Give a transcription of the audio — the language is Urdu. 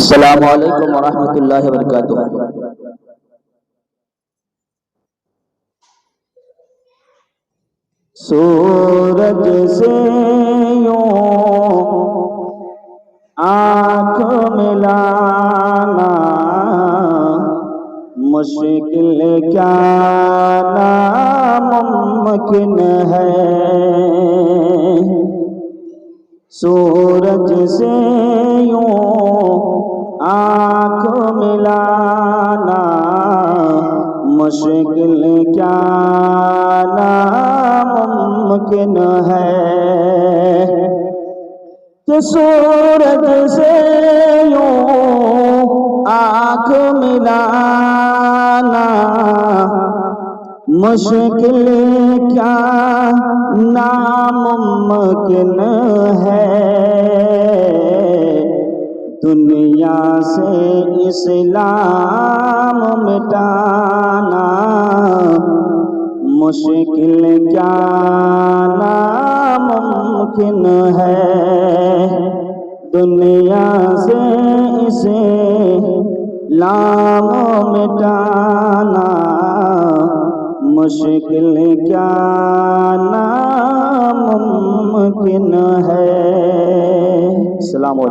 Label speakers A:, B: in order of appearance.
A: السلام علیکم ورحمۃ اللہ وبرکاتہ۔ سورج سے یوں آنکھ ملانا مشکل کیا ناممکن ہے، سورج سے یوں آنکھ ملانا مشکل کیا ناممکن ہے، کہ سورج سے یوں آنکھ ملانا مشکل کیا ناممکن ہے، دنیا سے اسلام مٹانا مشکل کیا ناممکن ہے، دنیا سے اسلام مٹانا مشکل کیا ناممکن ہے۔ السلام علیکم۔